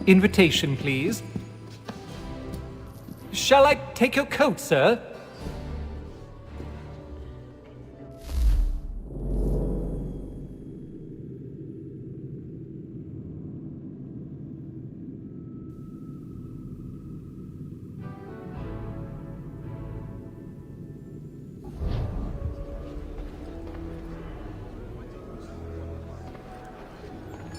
invitation, please. Shall I take your coat, sir?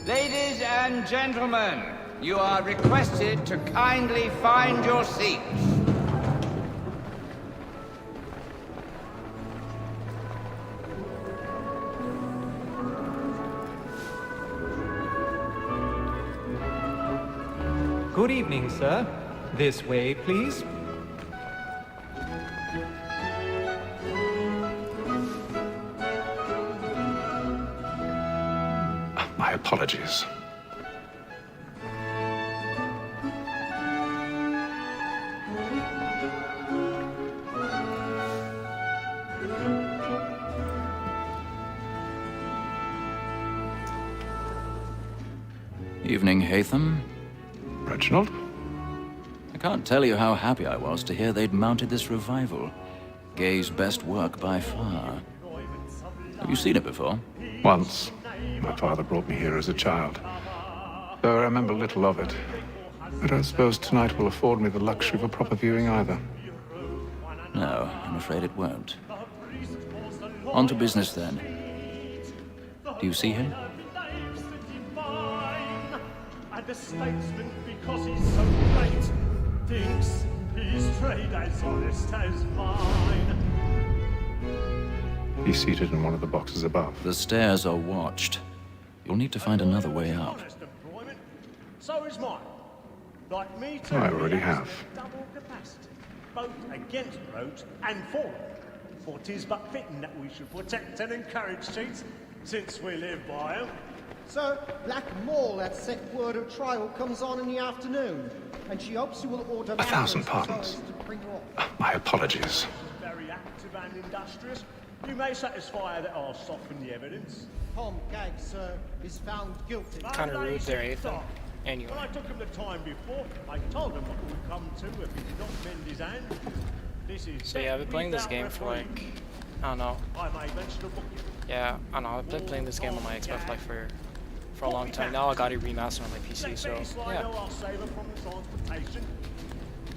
Ladies and gentlemen, you are requested to kindly find your seats. Good evening, sir. This way, please. My apologies. Evening, Hatham. Reginald? I can't tell you how happy I was to hear they'd mounted this revival. Gay's best work by far. Have you seen it before? Once. My father brought me here as a child. Though I remember little of it. I don't suppose tonight will afford me the luxury of a proper viewing either. No, I'm afraid it won't. On to business then. Do you see him? And a statesman, because he's so great, thinks his trade as honest as mine. He's seated in one of the boxes above. The stairs are watched. You'll need to find another way up. So is mine. Like me too. I already have. Double capacity, both against roads and for them. For 'tis but fitting that we should protect and encourage cheats, since we live by them. So, Black Mall, that set word of trial comes on in the afternoon, and she hopes you will order 1,000 pardons. to bring you off. My apologies. Very active and industrious. You may satisfy that I'll soften the evidence. Tom Gag, sir, is found guilty. Kind of rude there, Ethan. Anyway. When I took him the time before, I told him what would come to if he did not mend his hand. This is So yeah, I've been playing this game for like, I don't know. I may mention a book. Yeah, I don't know. I've been playing this game on my Xbox like for a long time now. I got it remastered on my PC, so yeah. I'll save her from the transportation,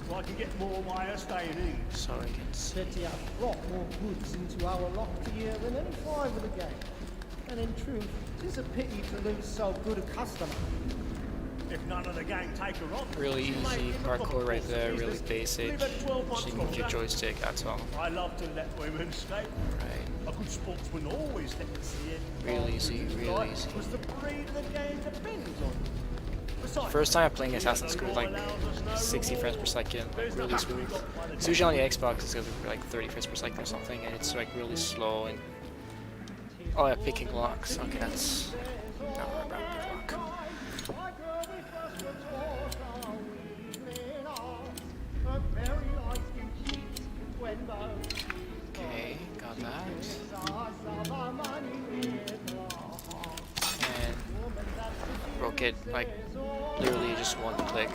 so I can get more wire staying in. So we can see. Betty have brought more goods into our locked here than any five of the game. And in truth, 'tis a pity to lose so good a customer. If none of the gang take her on, Really she may easy give a parkour book right or there, some really business. basic. Leave her 12 months Just move your longer. joystick, that's all. I love to let women skate. Right. A good sportsman always let me see it. Real easy, real easy. Because the breed of the game depends on. Besides, First time playing Assassin's Creed, like 60 frames per second, like really smooth. It's usually on the Xbox, it's gonna be like 30 frames per second or something, and it's like really slow and. Oh yeah, picking locks. Okay, that's. Now we're about pick lock. Okay, got that. And broke it like literally just one click.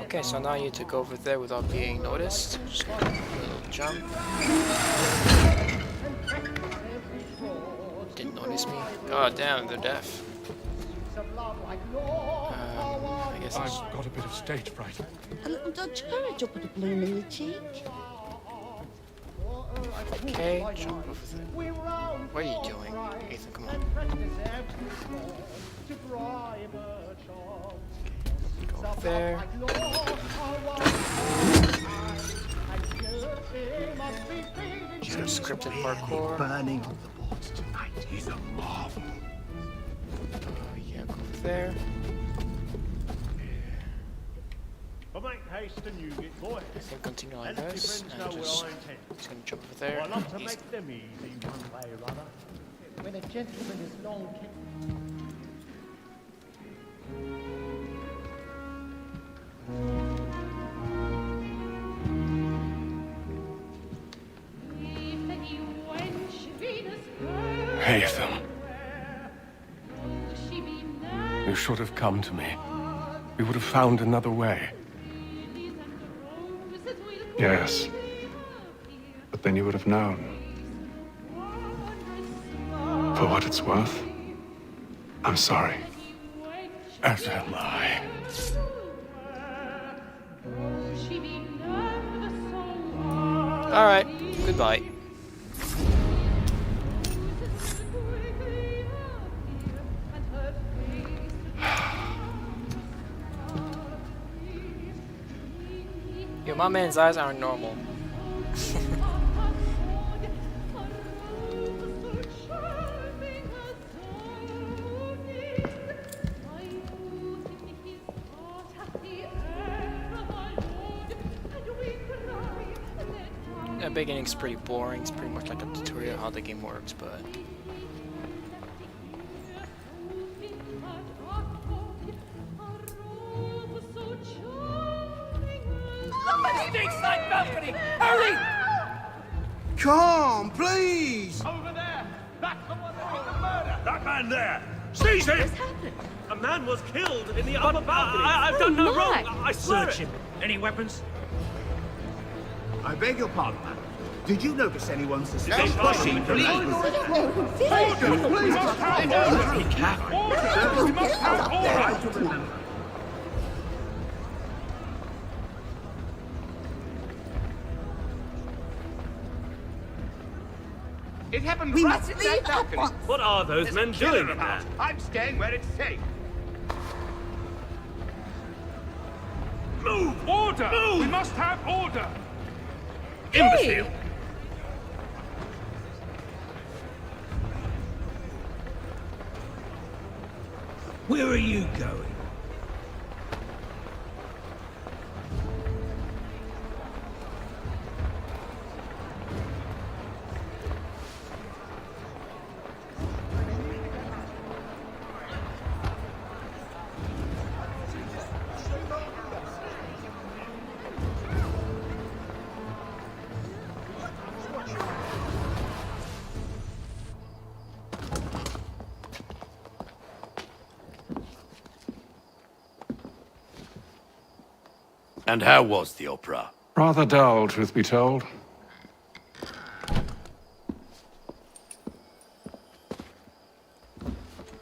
Okay, so now you took over there without being noticed. Just gonna do a little jump. Didn't notice me. God damn, they're deaf. I guess I've got a bit of stage fright. A little Dutch courage will put a bloom in the cheek. okay, jump over there. What are you doing? Ethan, come on. Go over there. Some scripted parkour. Burning on the boards tonight is a marvel. Yeah, go over there. but make haste and you get boy. I think continue like And if this, your and friends know just what I intend. gonna jump over there. I love to Easy. make them easy one way or other. When a gentleman is long kept. Hatham. You should have come to me. We would have found another way. Yes. But then you would have known. For what it's worth, I'm sorry. As am I. Alright, goodbye. Yo, my man's eyes aren't normal. The beginning's pretty boring. It's pretty much like a tutorial how the game works, but Come, please! Over there! That's the one that did the murder! That man there! Seize him! A man was killed in the upper balcony. I've done no wrong. I swear Search him. Any weapons? I beg your pardon, man. Did you notice anyone suspicious? Don't push him, please. It happened We right must at leave that at balcony. once. What are those There's men a killer doing in about. there? I'm staying where it's safe. Move! Order! Move! We must have order! Imbecile! Where are you going? And how was the opera? Rather dull, truth be told.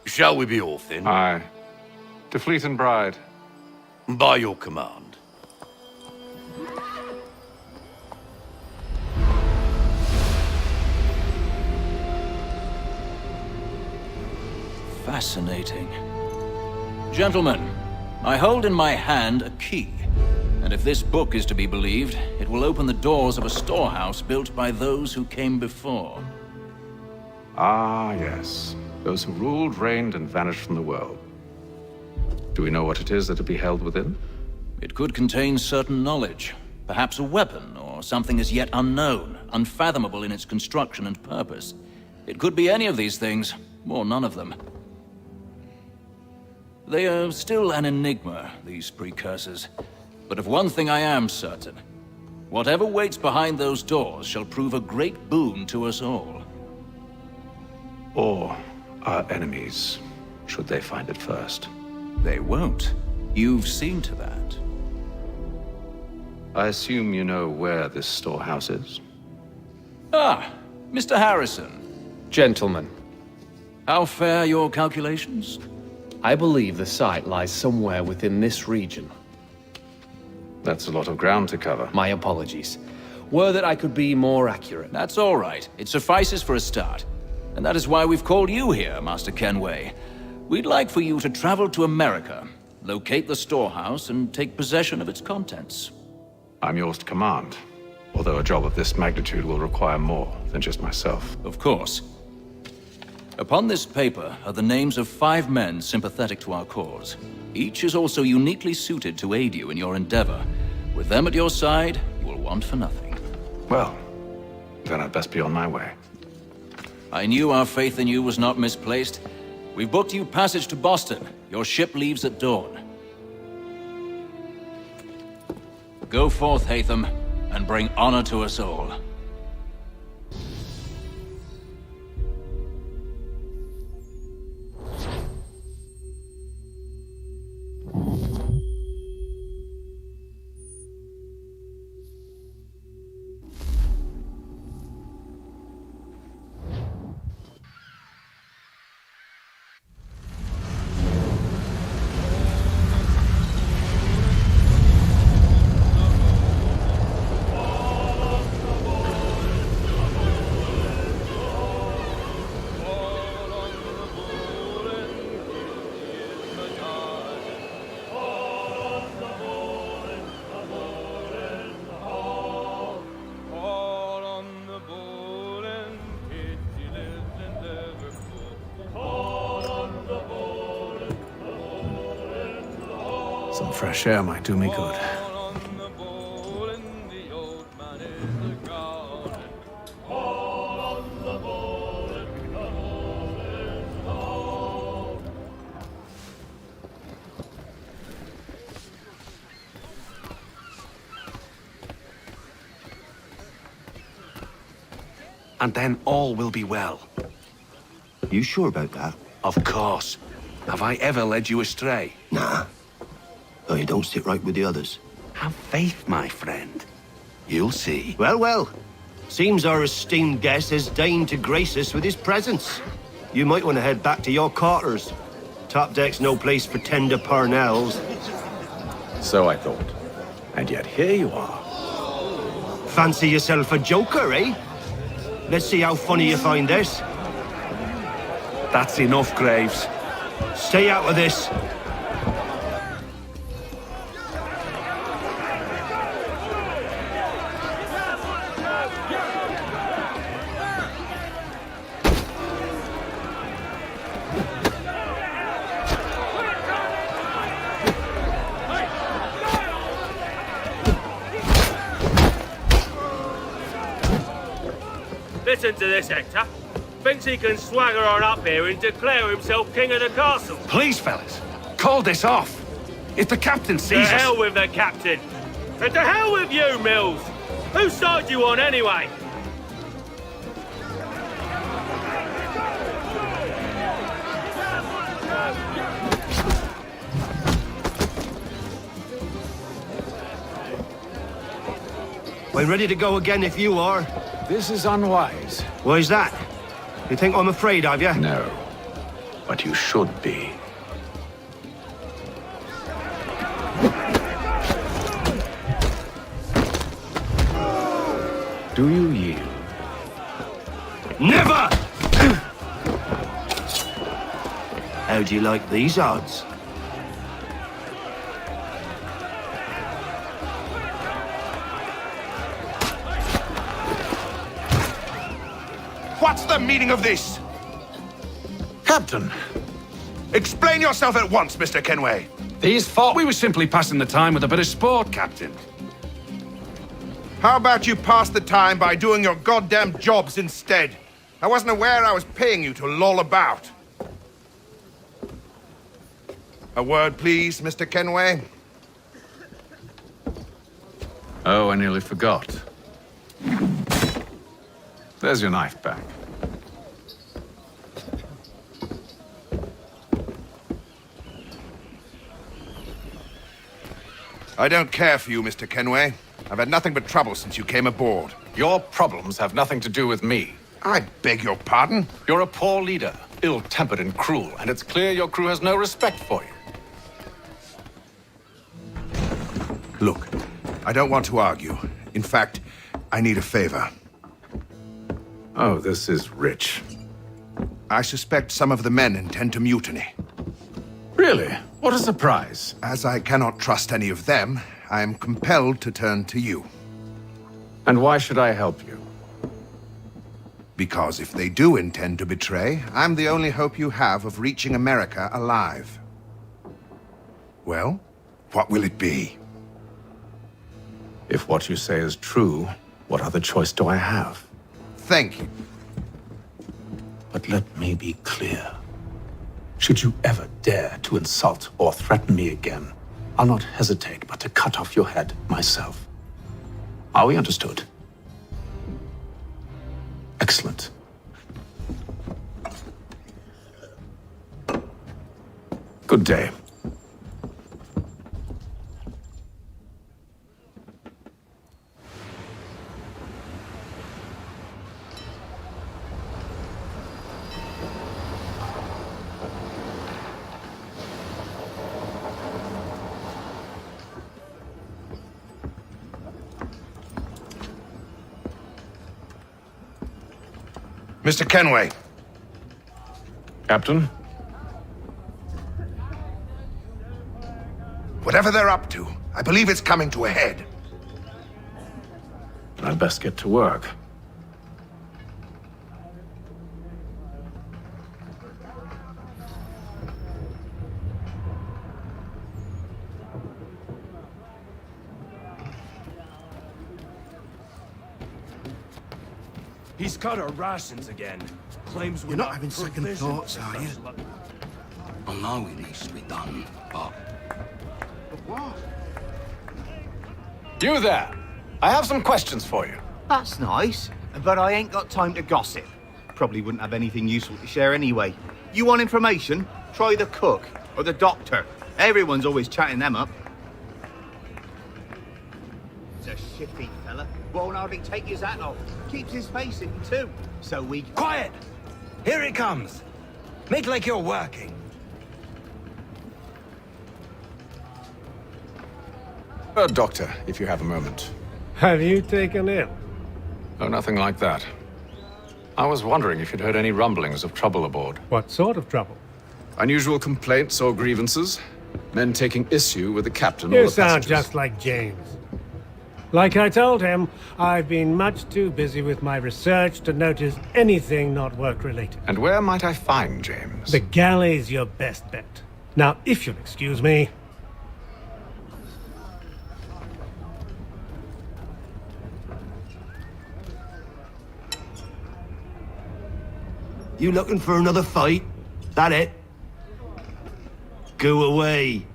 Shall we be off then? Aye. To Fleet and Bride. By your command. Fascinating. Gentlemen, I hold in my hand a key. And if this book is to be believed, it will open the doors of a storehouse built by those who came before. Ah, yes. Those who ruled, reigned, and vanished from the world. Do we know what it is that will be held within? It could contain certain knowledge, perhaps a weapon, or something as yet unknown, unfathomable in its construction and purpose. It could be any of these things, or none of them. They are still an enigma, these precursors. But of one thing I am certain. Whatever waits behind those doors shall prove a great boon to us all. Or our enemies, should they find it first. They won't. You've seen to that. I assume you know where this storehouse is? Ah, Mr. Harrison. Gentlemen, How fare your calculations? I believe the site lies somewhere within this region. That's a lot of ground to cover. My apologies. Were that I could be more accurate. That's all right. It suffices for a start. And that is why we've called you here, Master Kenway. We'd like for you to travel to America, locate the storehouse, and take possession of its contents. I'm yours to command, although a job of this magnitude will require more than just myself. Of course. Upon this paper are the names of 5 men sympathetic to our cause. Each is also uniquely suited to aid you in your endeavor. With them at your side, you will want for nothing. Well, then I'd best be on my way. I knew our faith in you was not misplaced. We've booked you passage to Boston. Your ship leaves at dawn. Go forth, Hatham, and bring honor to us all. Some fresh air might do me good. And then all will be well. You sure about that? Of course. Have I ever led you astray? Nah. Oh, you don't sit right with the others. Have faith, my friend. You'll see. Well, well. Seems our esteemed guest has deigned to grace us with his presence. You might want to head back to your quarters. Top deck's no place for tender parnells. So I thought. And yet here you are. Fancy yourself a joker, eh? Let's see how funny you find this. That's enough, Graves. Stay out of this. Listen to this, Hector. Thinks he can swagger on up here and declare himself king of the castle. Please, fellas, call this off. If the captain sees us... To hell with the captain. And to hell with you, Mills. Whose side you on, anyway? We're ready to go again if you are. This is unwise. Why's that? You think I'm afraid of you? No. But you should be. Do you yield? Never! How do you like these odds? What's the meaning of this? Captain! Explain yourself at once, Mr. Kenway. These thought we were simply passing the time with a bit of sport, Captain. How about you pass the time by doing your goddamn jobs instead? I wasn't aware I was paying you to loll about. A word, please, Mr. Kenway. Oh, I nearly forgot. There's your knife back. I don't care for you, Mr. Kenway. I've had nothing but trouble since you came aboard. Your problems have nothing to do with me. I beg your pardon? You're a poor leader, ill-tempered and cruel, and it's clear your crew has no respect for you. Look, I don't want to argue. In fact, I need a favor. Oh, this is rich. I suspect some of the men intend to mutiny. Really? What a surprise. As I cannot trust any of them, I am compelled to turn to you. And why should I help you? Because if they do intend to betray, I'm the only hope you have of reaching America alive. Well, what will it be? If what you say is true, what other choice do I have? Thank you. But let me be clear. Should you ever dare to insult or threaten me again, I'll not hesitate but to cut off your head myself. Are we understood? Excellent. Good day. Mr. Kenway. Captain? Whatever they're up to, I believe it's coming to a head. I'd best get to work. He's cut our rations again. Claims we're You're not having second thoughts, are you? I know it needs to be done, but... What? You there! I have some questions for you. That's nice, but I ain't got time to gossip. Probably wouldn't have anything useful to share anyway. You want information? Try the cook or the doctor. Everyone's always chatting them up. He's a shifty fella. Won't hardly take his hat off. Keeps his face in too. So we... Quiet! Here it comes. Make like you're working. Doctor, if you have a moment. Have you taken ill? Oh, nothing like that. I was wondering if you'd heard any rumblings of trouble aboard. What sort of trouble? Unusual complaints or grievances? Men taking issue with the captain or You the sound passengers? just like James. Like I told him, I've been much too busy with my research to notice anything not work-related. And where might I find James? The galley's your best bet. Now, if you'll excuse me... You looking for another fight? That it? Go away.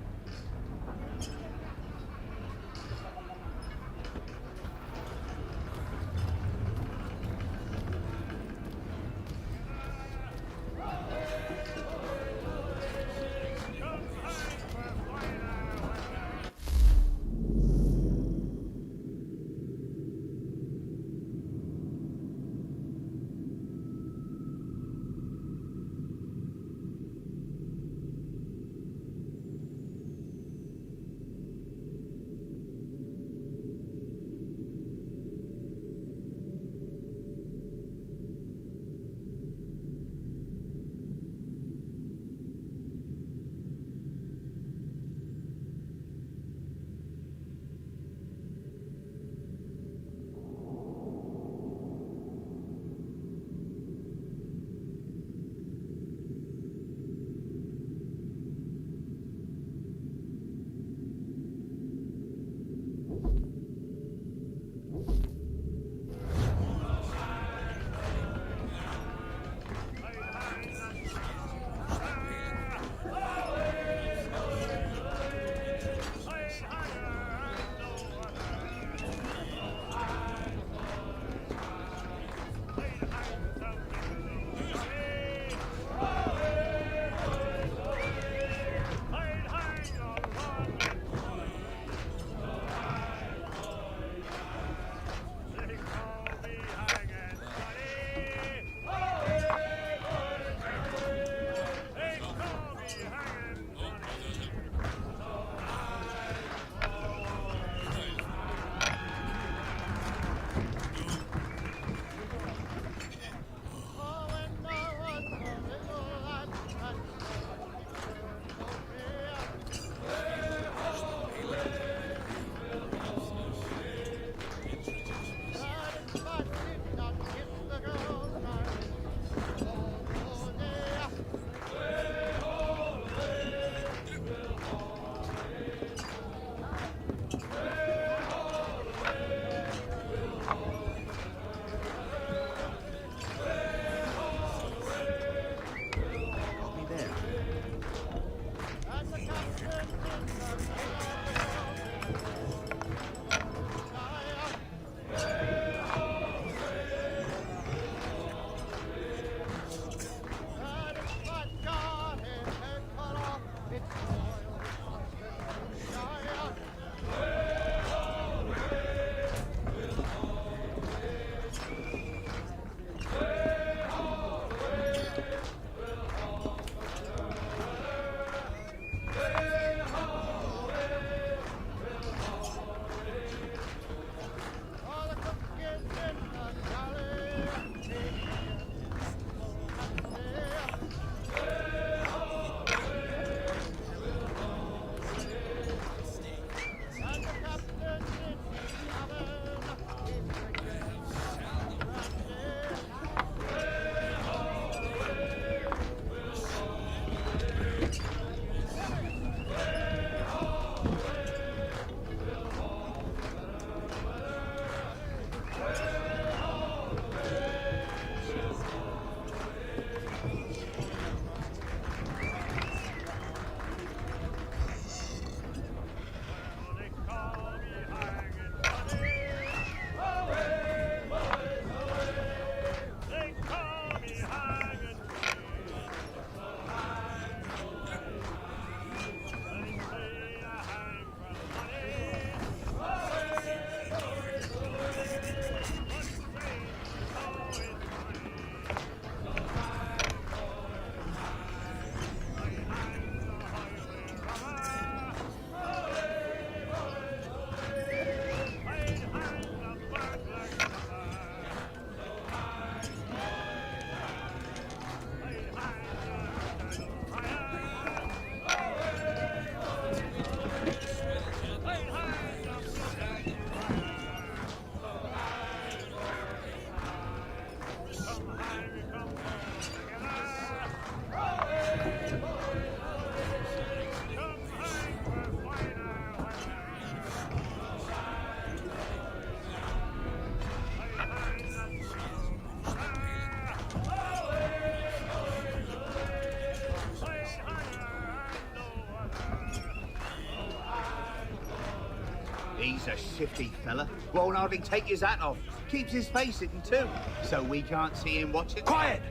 He's a shifty fella. Won't hardly take his hat off. Keeps his face hidden too, so we can't see him watching. Quiet!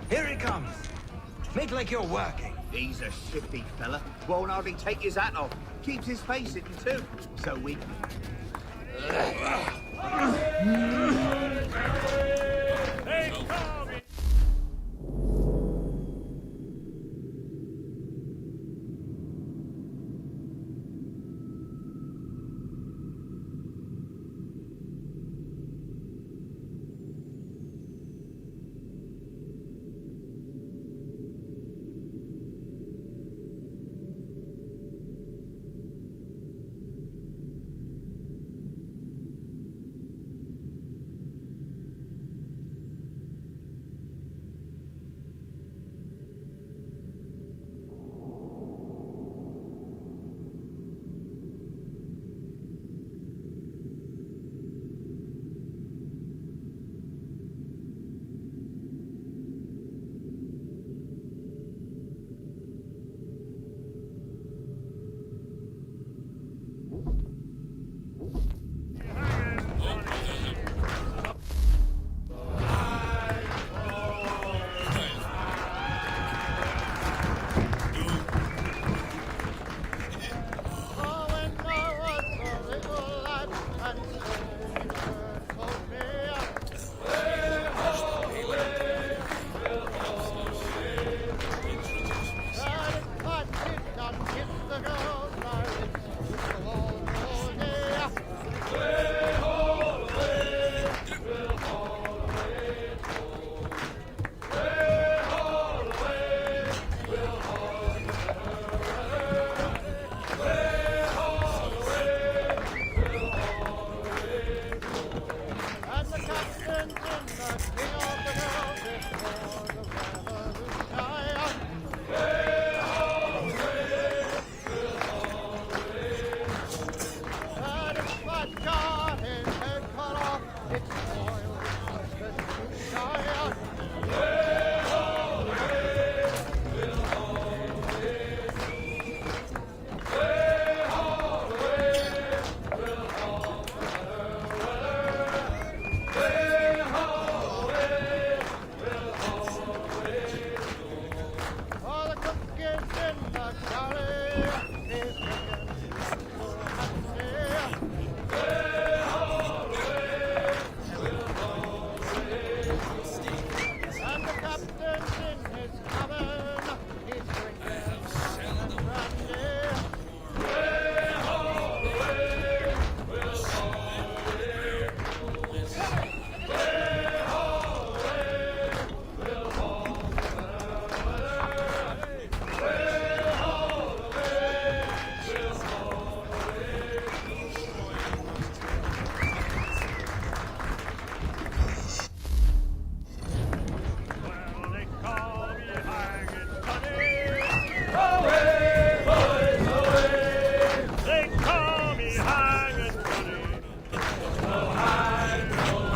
Here he comes. Make like you're working. He's a shifty fella. Won't hardly take his hat off. Keeps his face hidden too, so we...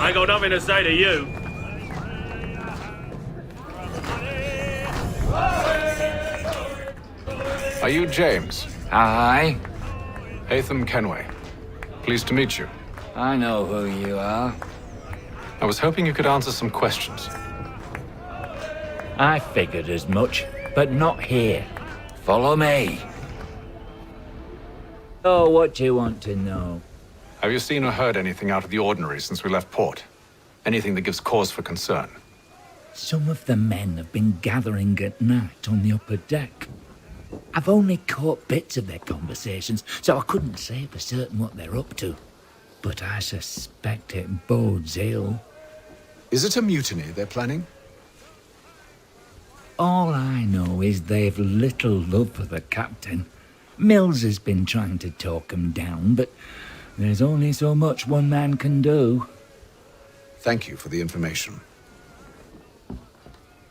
I ain't got nothing to say to you. Are you James? Aye. Hatham Kenway. Pleased to meet you. I know who you are. I was hoping you could answer some questions. I figured as much, but not here. Follow me. Oh, what do you want to know? Have you seen or heard anything out of the ordinary since we left port? Anything that gives cause for concern? Some of the men have been gathering at night on the upper deck. I've only caught bits of their conversations, so I couldn't say for certain what they're up to. But I suspect it bodes ill. Is it a mutiny they're planning? All I know is they've little love for the captain. Mills has been trying to talk him down, but there's only so much one man can do. Thank you for the information.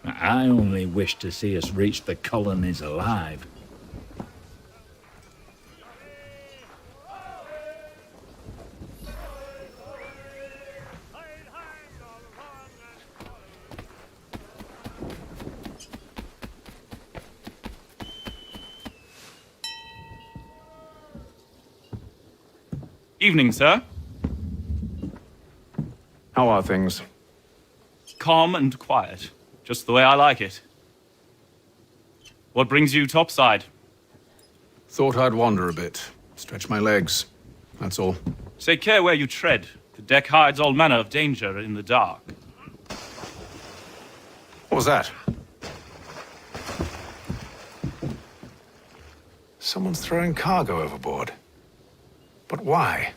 I only wish to see us reach the colonies alive. You Evening, sir. How are things? Calm and quiet. Just the way I like it. What brings you topside? Thought I'd wander a bit. Stretch my legs. That's all. Take care where you tread. The deck hides all manner of danger in the dark. What was that? Someone's throwing cargo overboard. But why?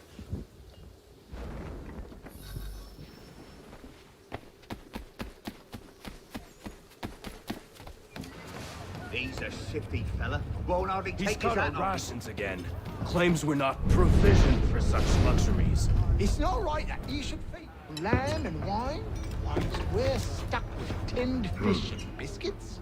He's a shifty fella. Won't hardly He's take cut his our hat off. rations again. Claims we're not provisioned for such luxuries. It's not right that you should feed lamb and wine whilst we're stuck with tinned fish and biscuits.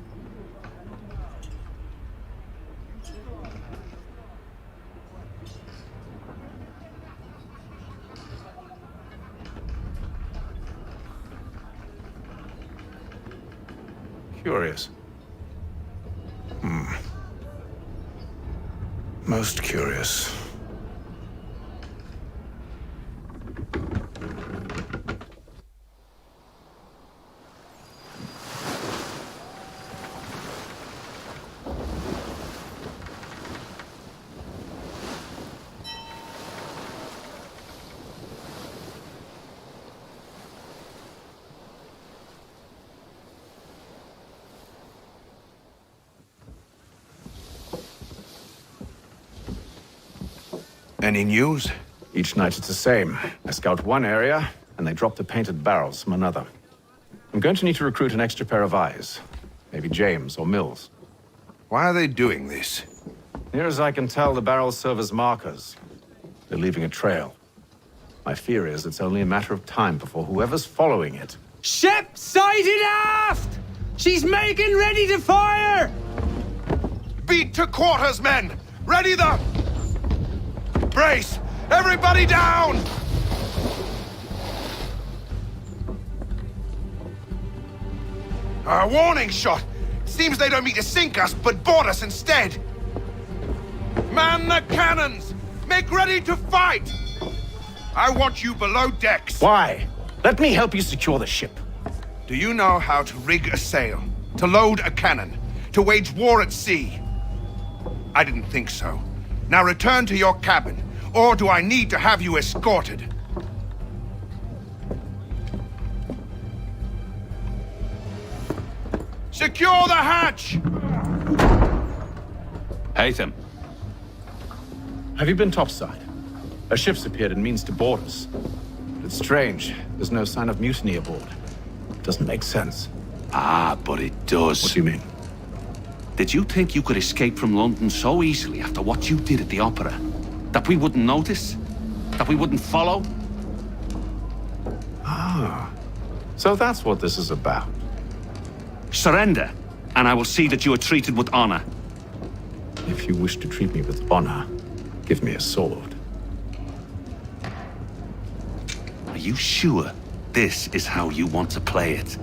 Curious. Most curious. Any news? Each night it's the same. I scout one area, and they drop the painted barrels from another. I'm going to need to recruit an extra pair of eyes. Maybe James or Mills. Why are they doing this? Near as I can tell, the barrels serve as markers. They're leaving a trail. My fear is it's only a matter of time before whoever's following it... Ship sighted aft! She's making ready to fire! Beat to quarters, men! Ready the... Brace! Everybody down! A warning shot! Seems they don't mean to sink us, but board us instead! Man the cannons! Make ready to fight! I want you below decks. Why? Let me help you secure the ship. Do you know how to rig a sail? To load a cannon? To wage war at sea? I didn't think so. Now return to your cabin, or do I need to have you escorted? Secure the hatch! Haytham. Have you been topside? A ship's appeared and means to board us. But it's strange. There's no sign of mutiny aboard. Doesn't make sense. Ah, but it does. What do you mean? Did you think you could escape from London so easily after what you did at the opera? That we wouldn't notice? That we wouldn't follow? Ah. So that's what this is about. Surrender, and I will see that you are treated with honor. If you wish to treat me with honor, give me a sword. Are you sure this is how you want to play it?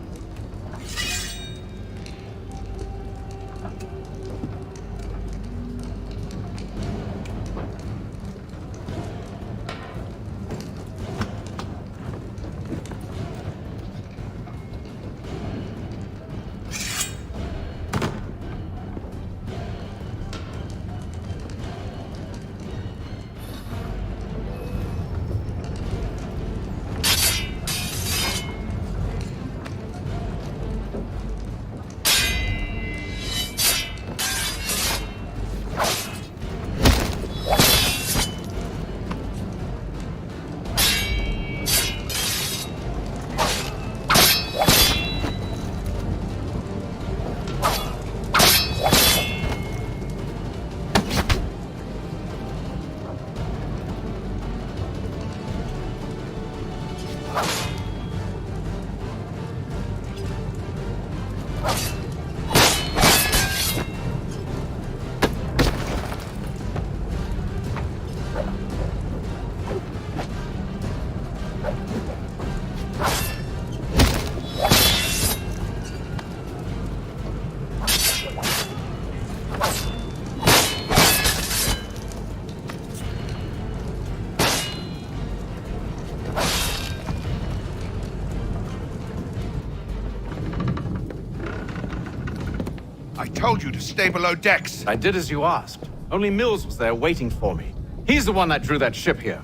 told you to stay below decks. I did as you asked. Only Mills was there waiting for me. He's the one that drew that ship here.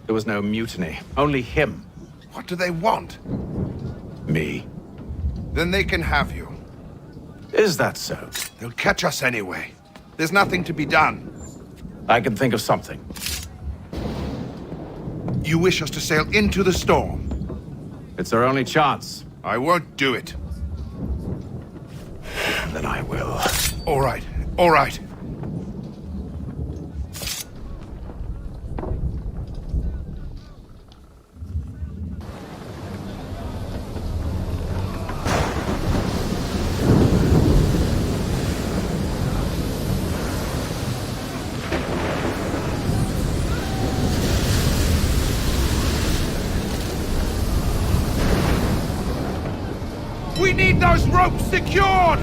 There was no mutiny, only him. What do they want? Me. Then they can have you. Is that so? They'll catch us anyway. There's nothing to be done. I can think of something. You wish us to sail into the storm? It's our only chance. I won't do it. Then I will. All right, all right. We need those ropes secured!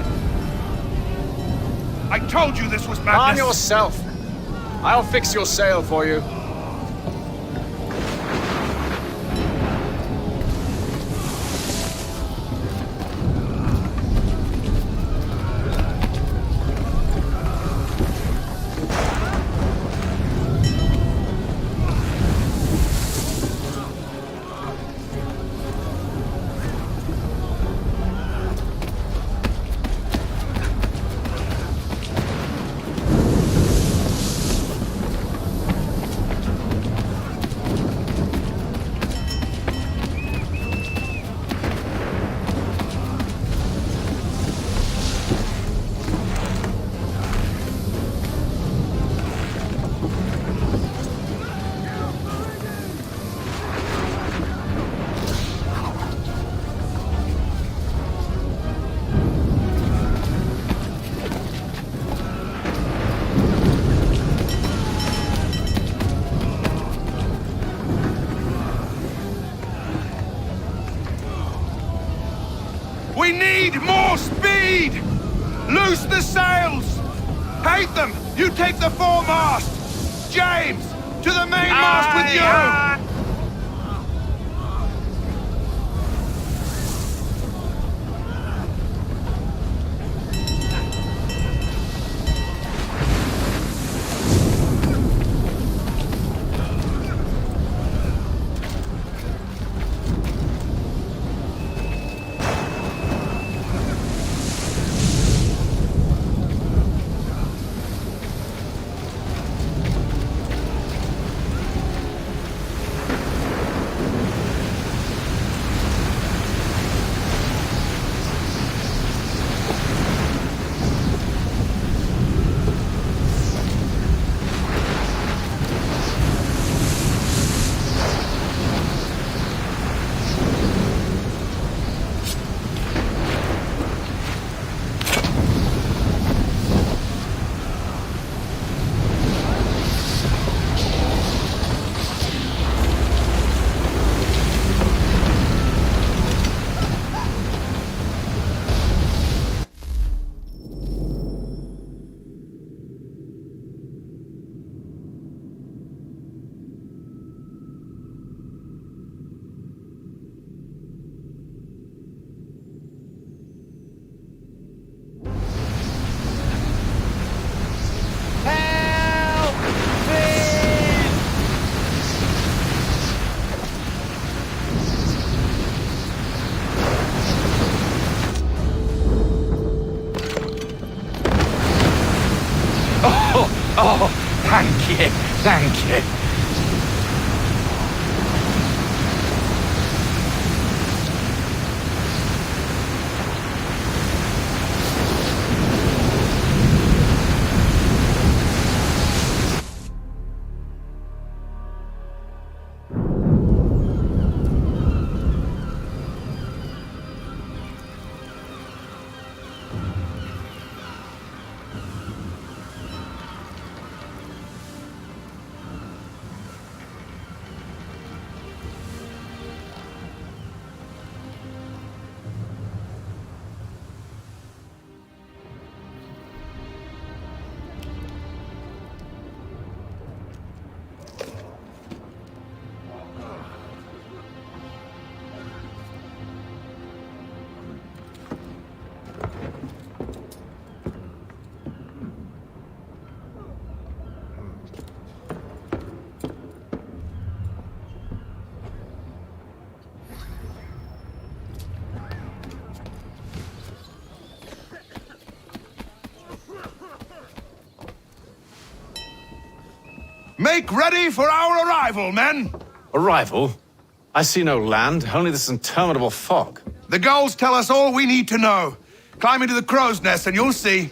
I told you this was madness! Arm yourself! I'll fix your sail for you. We need more speed! Loose the sails! Hate them! You take the foremast! James! To the mainmast with you! Oh, thank you, thank you. Make ready for our arrival, men! Arrival? I see no land, only this interminable fog. The gulls tell us all we need to know. Climb into the crow's nest and you'll see.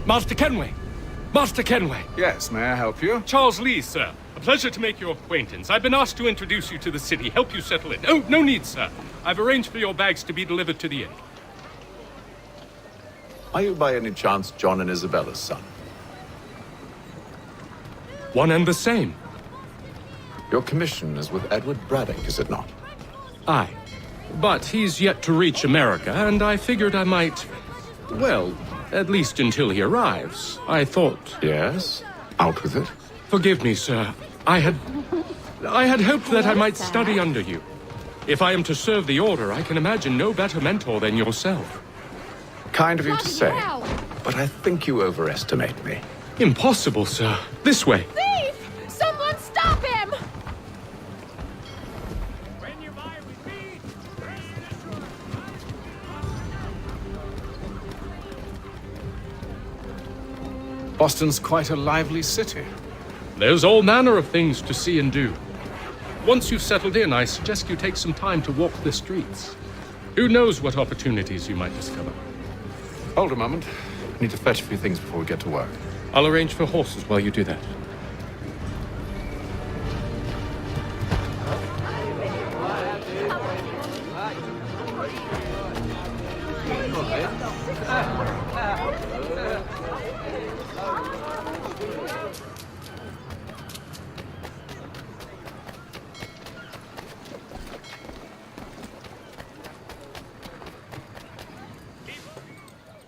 Master Kenway! Master Kenway! Yes, may I help you? Charles Lee, sir. A pleasure to make your acquaintance. I've been asked to introduce you to the city, help you settle in. Oh, no need, sir. I've arranged for your bags to be delivered to the inn. Are you by any chance John and Isabella's son? One and the same. Your commission is with Edward Braddock, is it not? Aye. But he's yet to reach America, and I figured I might... well, at least until he arrives. I thought... Yes? Out with it. Forgive me, sir. I had hoped that I might study under you. If I am to serve the Order, I can imagine no better mentor than yourself. Kind of you to say, but I think you overestimate me. Impossible, sir. This way. Thief! Someone stop him! Boston's quite a lively city. There's all manner of things to see and do. Once you've settled in, I suggest you take some time to walk the streets. Who knows what opportunities you might discover. Hold a moment. I need to fetch a few things before we get to work. I'll arrange for horses while you do that.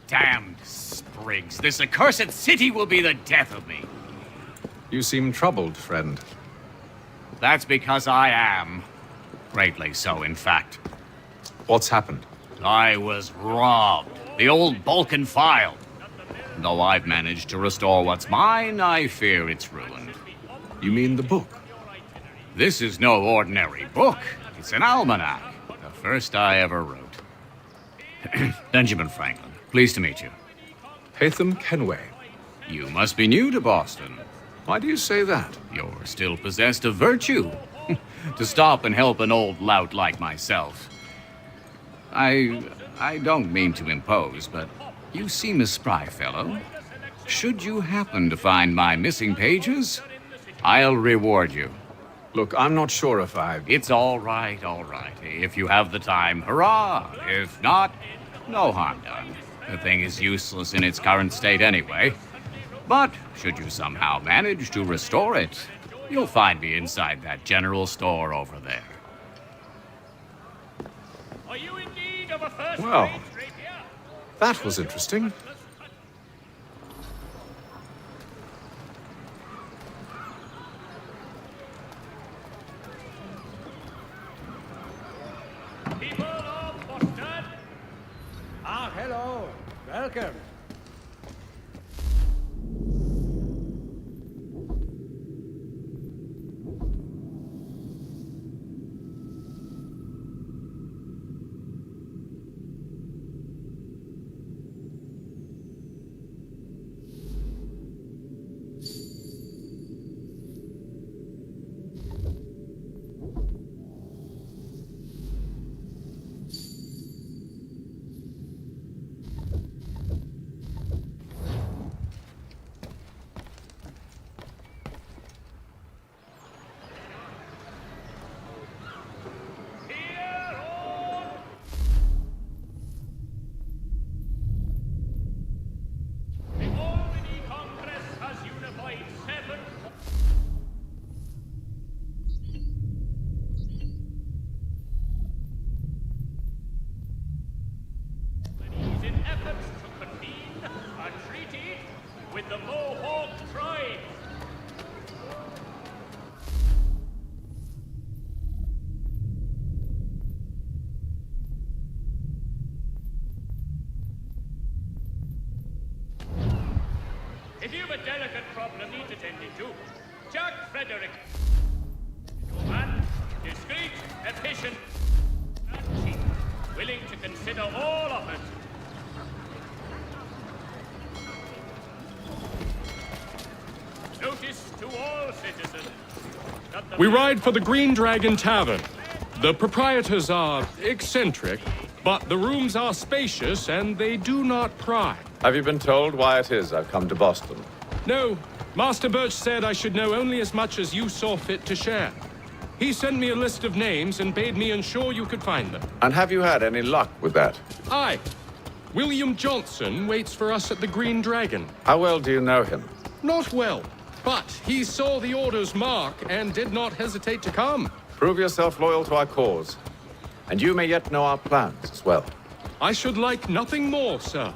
Damned sprigs. This accursed city will be the death of me. You seem troubled, friend. That's because I am. Greatly so, in fact. What's happened? I was robbed. The old Balkan file. Though I've managed to restore what's mine, I fear it's ruined. You mean the book? This is no ordinary book. It's an almanac. The first I ever wrote. Benjamin Franklin, pleased to meet you. Hatham Kenway. You must be new to Boston. Why do you say that? You're still possessed of virtue. To stop and help an old lout like myself. I don't mean to impose, but you seem a spry fellow. Should you happen to find my missing pages, I'll reward you. Look, I'm not sure if I... It's all right, all right. If you have the time, hurrah! If not, no harm done. The thing is useless in its current state anyway. But should you somehow manage to restore it, you'll find me inside that general store over there. Are you in need of a first Well, that was interesting. People of Boston? Ah, hello. Welcome. a delicate problem needs attending to. Jack Frederick. Man, discreet, efficient, and cheap. Willing to consider all offers. Notice to all citizens. We ride for the Green Dragon Tavern. The proprietors are eccentric, but the rooms are spacious and they do not pry. Have you been told why it is I've come to Boston? No, Master Birch said I should know only as much as you saw fit to share. He sent me a list of names and bade me ensure you could find them. And have you had any luck with that? Aye. William Johnson waits for us at the Green Dragon. How well do you know him? Not well, but he saw the order's mark and did not hesitate to come. Prove yourself loyal to our cause. And you may yet know our plans as well. I should like nothing more, sir.